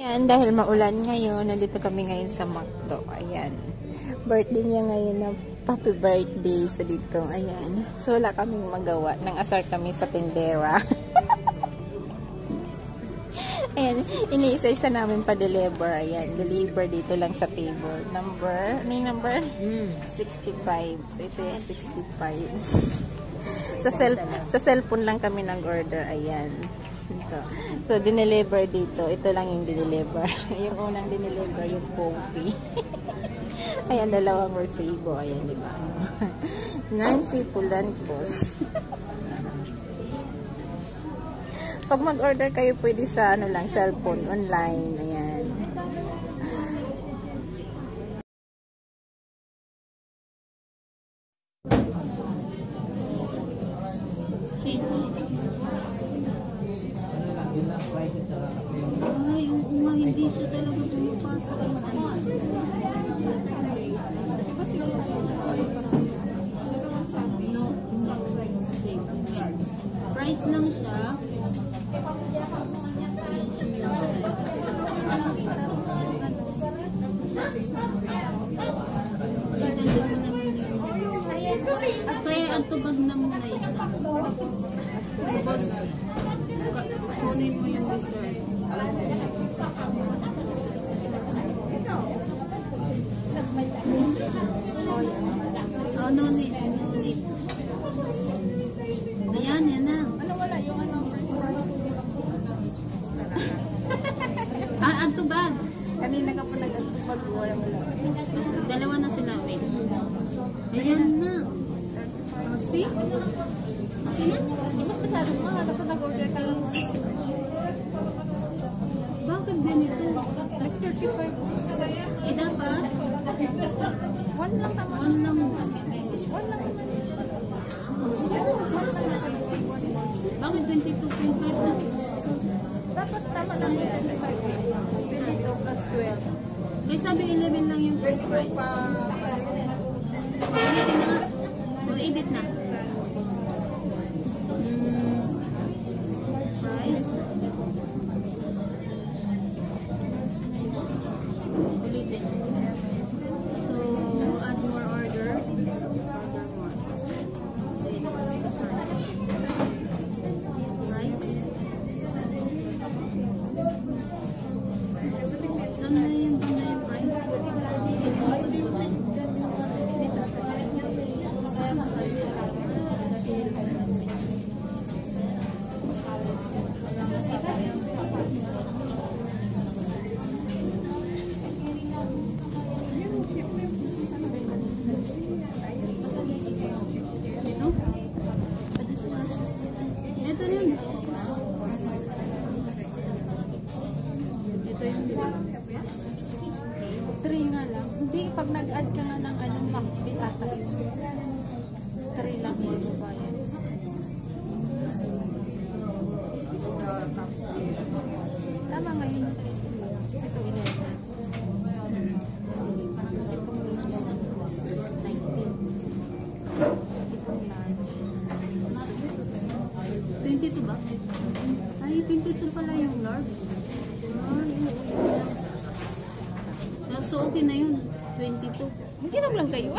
Ayan, dahil maulan ngayon, nandito kami ngayon sa McDo. Ayan. Birthday niya ngayon na happy birthday sa dito. Ayan. So, wala kaming magawa. Nang asar kami sa tindera. Ayan. Iniisa-isa namin pa-deliver. Ayan. Deliver dito lang sa table. Number? Ano yung number? 65. So, ito yung 65. Sa cellphone lang kami nag-order. Ayan. Ito. So, dineliver dito. Ito lang yung dineliver. Yung unang dineliver, yung coffee. Ayan, dalawang resibo. Ayan, di ba? Nancy Pulancos. Pag mag-order kayo, pwede sa ano lang, cellphone, online. Ayan. Ay, yung hindi siya talaga pumapasok ang no, price lang siya. At kaya ang tubag na muna isa. Tapos, kunin mo yung dessert. Oh, no need. Ayan, yan na. Ano wala? Yung ano? Ang tubag. Kanina ka po nag-tubag. Wala. Dalawa na sila. Wait. Ayan na. Oh, see? Okay na? Isang pasado mo. Ano po nag-order ka lang? Bakit ganito? Mas 35. Eh, dapat? One lang tama. One lang. Bakit 22.5 na? Dapat tama lang yung 22 plus 12. May sabi 11 lang yung first price. Ulitin na. Ulitin na. Price. Ulitin. So, add more order. Order more. Price. Saan na yung price? Dito sa ito yun. Ito yung 3 nga lang. Hindi, pag nag-add ka nga ng anong makbit ata yun. 3 lang hindi mo bayad. Tama nga yun. Ito 22 ba? Ay, 22 pala yung large. So, okay na yun. 22. Hindi naman lang kayo.